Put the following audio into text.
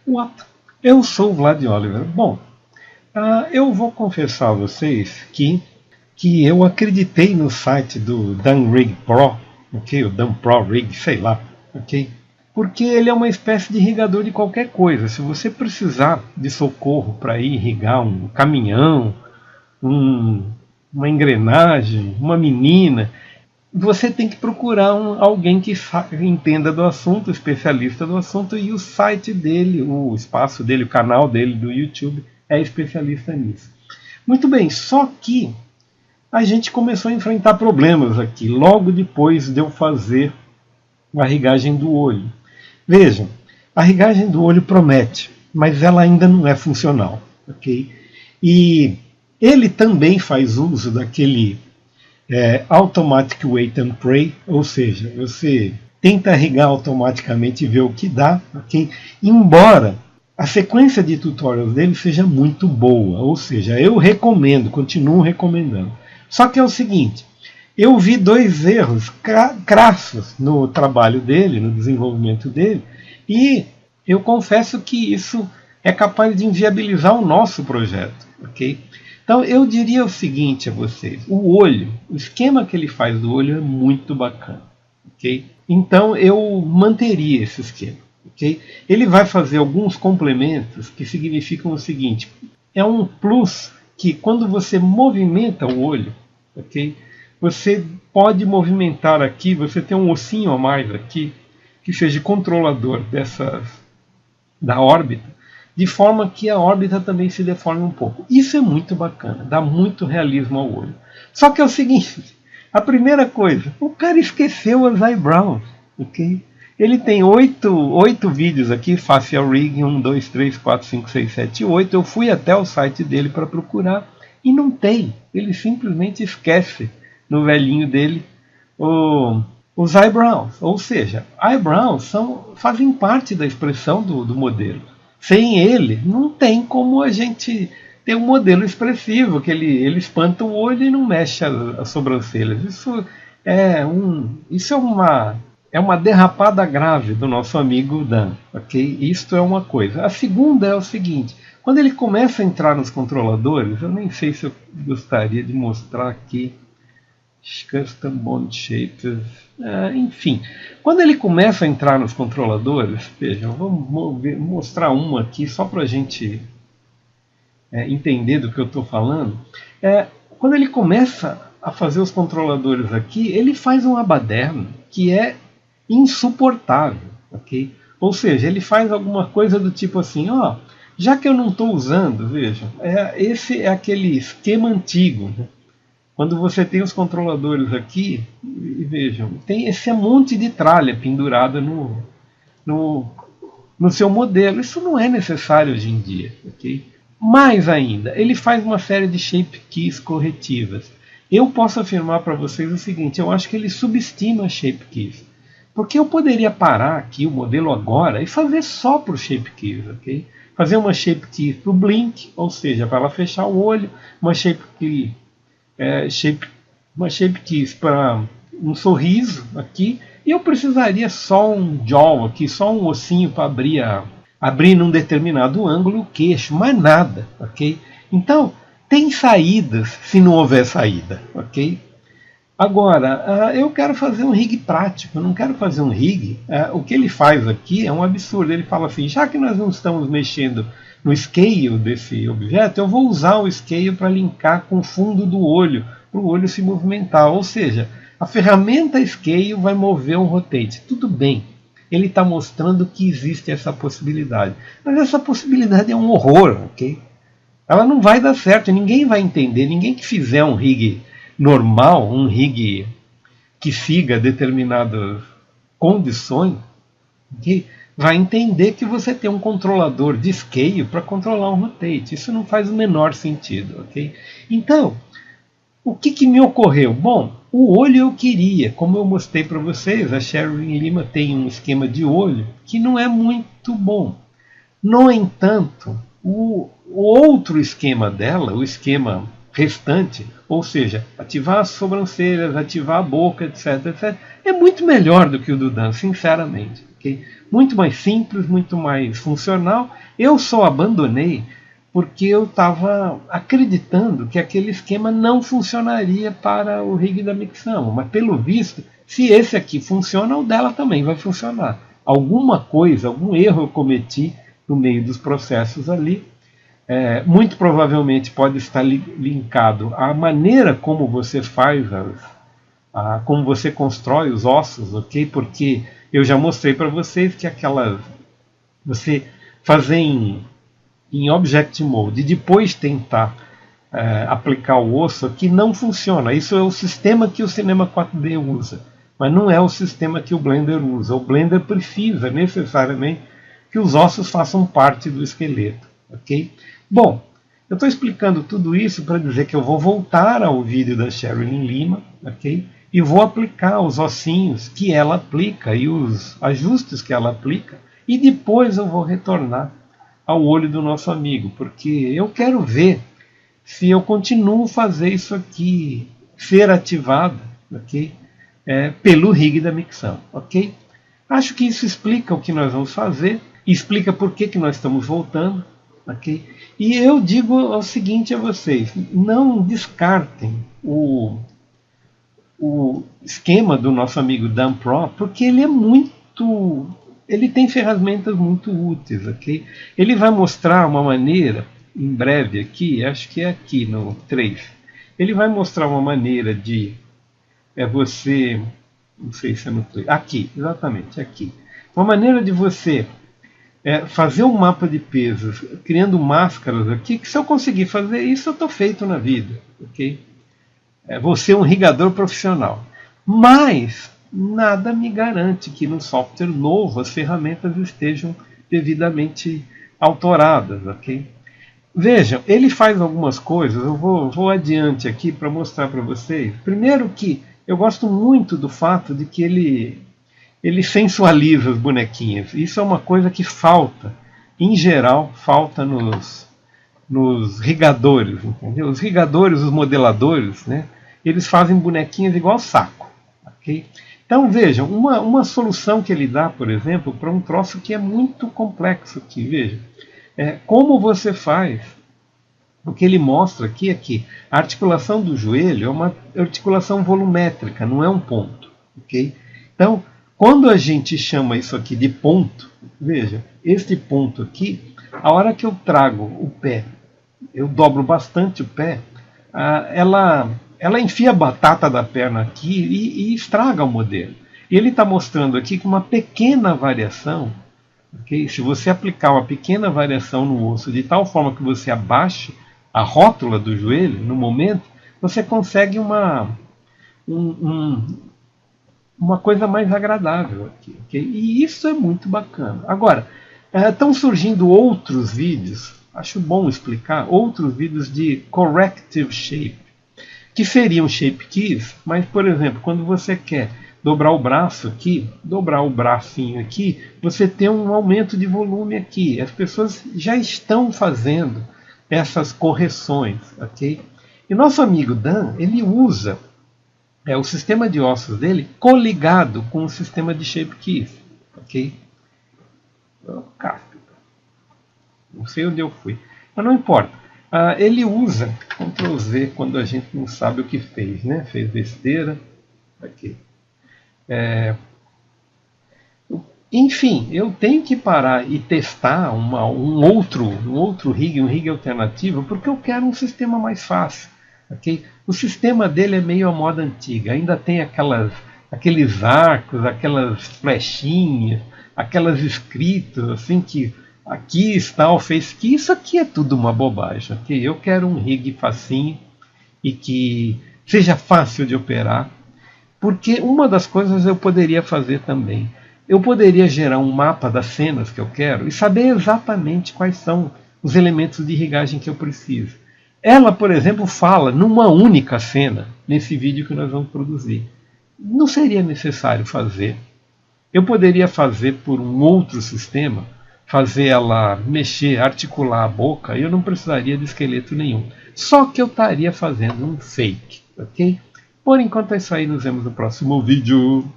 What? Eu sou o Vlad Oliver. Bom, eu vou confessar a vocês que eu acreditei no site do Dan Rig Pro, ok? O Dan Pro Rig, sei lá, ok? Porque ele é uma espécie de irrigador de qualquer coisa. Se você precisar de socorro para ir irrigar um caminhão, um, uma engrenagem, uma menina, você tem que procurar alguém que entenda do assunto, especialista do assunto, e o site dele, o espaço dele, o canal dele do YouTube é especialista nisso. Muito bem, só que a gente começou a enfrentar problemas aqui, logo depois de eu fazer a irrigagem do olho. Vejam, a irrigagem do olho promete, mas ela ainda não é funcional, ok? E ele também faz uso daquele Automatic Wait and Pray, ou seja, você tenta irrigar automaticamente e ver o que dá, ok? Embora a sequência de tutorials dele seja muito boa, ou seja, eu recomendo, continuo recomendando. Só que é o seguinte, eu vi dois erros crassos no trabalho dele, no desenvolvimento dele, e eu confesso que isso é capaz de inviabilizar o nosso projeto, ok? Então eu diria o seguinte a vocês, o olho, o esquema que ele faz do olho é muito bacana, ok? Então eu manteria esse esquema, ok? Ele vai fazer alguns complementos que significam o seguinte, é um plus que quando você movimenta o olho, ok? Você pode movimentar aqui, você tem um ossinho a mais aqui, que seja controlador da órbita, de forma que a órbita também se deforme um pouco. Isso é muito bacana, dá muito realismo ao olho. Só que é o seguinte, a primeira coisa, o cara esqueceu as eyebrows, ok? Ele tem 8 vídeos aqui, Facial Rig, 1, 2, 3, 4, 5, 6, 7, 8. Eu fui até o site dele para procurar e não tem. Ele simplesmente esquece no velhinho dele os eyebrows. Ou seja, eyebrows fazem parte da expressão do modelo. Sem ele, não tem como a gente ter um modelo expressivo, que ele espanta o olho e não mexe as sobrancelhas. Isso é uma derrapada grave do nosso amigo Dan, ok? Isto é uma coisa. A segunda é o seguinte, quando ele começa a entrar nos controladores, eu nem sei se eu gostaria de mostrar aqui, Custom Bond Shapes, enfim. Quando ele começa a entrar nos controladores, vejam, vamos mostrar uma aqui só para a gente entender do que eu estou falando. Quando ele começa a fazer os controladores aqui, ele faz um abaderno que é insuportável, ok? Ou seja, ele faz alguma coisa do tipo assim, ó, já que eu não estou usando, vejam, esse é aquele esquema antigo, né? Quando você tem os controladores aqui, e vejam, tem esse monte de tralha pendurada no seu modelo. Isso não é necessário hoje em dia, ok? Mais ainda, ele faz uma série de shape keys corretivas. Eu posso afirmar para vocês o seguinte, eu acho que ele subestima as shape keys. Porque eu poderia parar aqui o modelo agora e fazer só por shape keys, ok? Fazer uma shape key para o blink, ou seja, para ela fechar o olho, uma shape key keys para um sorriso aqui, e eu precisaria só um jaw aqui, só um ossinho para abrir num determinado ângulo o queixo, mais nada, ok? Então, tem saídas se não houver saída, ok? Agora, eu quero fazer um rig prático, eu não quero fazer um rig. O que ele faz aqui é um absurdo. Ele fala assim, já que nós não estamos mexendo no scale desse objeto, eu vou usar o scale para linkar com o fundo do olho, para o olho se movimentar. Ou seja, a ferramenta scale vai mover um rotate. Tudo bem, ele está mostrando que existe essa possibilidade. Mas essa possibilidade é um horror, ok? Ela não vai dar certo, ninguém vai entender, ninguém que fizer um rig normal, um rig que siga determinadas condições, okay, vai entender que você tem um controlador de scale para controlar um rotate. Isso não faz o menor sentido, ok? Então, o que me ocorreu? Bom, o olho eu queria, como eu mostrei para vocês, a Sherilyn Lima tem um esquema de olho que não é muito bom. No entanto, o outro esquema dela, o esquema restante, ou seja, ativar as sobrancelhas, ativar a boca, etc, etc, é muito melhor do que o do Dan, sinceramente. Okay? Muito mais simples, muito mais funcional. Eu só abandonei porque eu estava acreditando que aquele esquema não funcionaria para o rig da Mixamo. Mas pelo visto, se esse aqui funciona, o dela também vai funcionar. Alguma coisa, algum erro eu cometi no meio dos processos ali. Muito provavelmente pode estar linkado à maneira como você faz, como você constrói os ossos, ok? Porque eu já mostrei para vocês que você fazer em Object Mode e depois tentar aplicar o osso aqui não funciona. Isso é o sistema que o Cinema 4D usa, mas não é o sistema que o Blender usa. O Blender precisa necessariamente que os ossos façam parte do esqueleto, ok? Bom, eu estou explicando tudo isso para dizer que eu vou voltar ao vídeo da Sherilyn Lima, ok? E vou aplicar os ossinhos que ela aplica e os ajustes que ela aplica, e depois eu vou retornar ao olho do nosso amigo, porque eu quero ver se eu continuo a fazer isso aqui ser ativado, ok? Pelo rig da Mixamo, ok? Acho que isso explica o que nós vamos fazer, explica por que nós estamos voltando, ok? E eu digo o seguinte a vocês: não descartem o esquema do nosso amigo Dan Pro, porque ele tem ferramentas muito úteis, ok? Ele vai mostrar uma maneira, em breve aqui, acho que é aqui no 3, ele vai mostrar uma maneira de você, não sei se é no 3, aqui, exatamente, aqui. Uma maneira de você fazer um mapa de pesos, criando máscaras aqui, que se eu conseguir fazer isso, eu estou feito na vida, ok? Vou ser um rigador profissional. Mas nada me garante que no software novo as ferramentas estejam devidamente autoradas, ok? Vejam, ele faz algumas coisas, eu vou adiante aqui para mostrar para vocês. Primeiro que eu gosto muito do fato de que ele sensualiza as bonequinhas. Isso é uma coisa que falta, em geral, falta nos rigadores, entendeu? Os rigadores, os modeladores, né? Eles fazem bonequinhas igual saco, ok? Então vejam, uma solução que ele dá, por exemplo, para um troço que é muito complexo aqui, veja, como você faz. O que ele mostra aqui é que a articulação do joelho é uma articulação volumétrica, não é um ponto, ok? Então, quando a gente chama isso aqui de ponto, veja, este ponto aqui, a hora que eu trago o pé, eu dobro bastante o pé, ela enfia a batata da perna aqui e estraga o modelo. E ele está mostrando aqui que uma pequena variação, okay? Se você aplicar uma pequena variação no osso de tal forma que você abaixe a rótula do joelho, no momento, você consegue uma coisa mais agradável aqui, okay? E isso é muito bacana. Agora, estão surgindo outros vídeos, acho bom explicar, outros vídeos de corrective shape, que seriam shape keys, mas, por exemplo, quando você quer dobrar o braço aqui, dobrar o bracinho aqui, você tem um aumento de volume aqui. As pessoas já estão fazendo essas correções, ok? E nosso amigo Dan, ele usa o sistema de ossos dele coligado com o sistema de shape keys, ok? Não sei onde eu fui, mas não importa. Ele usa Ctrl Z quando a gente não sabe o que fez, né? Fez besteira. Aqui. Enfim, eu tenho que parar e testar um outro rig, um rig alternativo, porque eu quero um sistema mais fácil. Okay? O sistema dele é meio à moda antiga, ainda tem aqueles arcos, aquelas flechinhas, aquelas escritas assim que aqui está o face key. Isso aqui é tudo uma bobagem. Okay? Eu quero um rig facinho e que seja fácil de operar, porque uma das coisas eu poderia fazer também. Eu poderia gerar um mapa das cenas que eu quero e saber exatamente quais são os elementos de irrigagem que eu preciso. Ela, por exemplo, fala numa única cena, nesse vídeo que nós vamos produzir. Não seria necessário fazer. Eu poderia fazer por um outro sistema, fazer ela mexer, articular a boca, eu não precisaria de esqueleto nenhum. Só que eu estaria fazendo um fake, ok? Por enquanto é isso aí, nos vemos no próximo vídeo.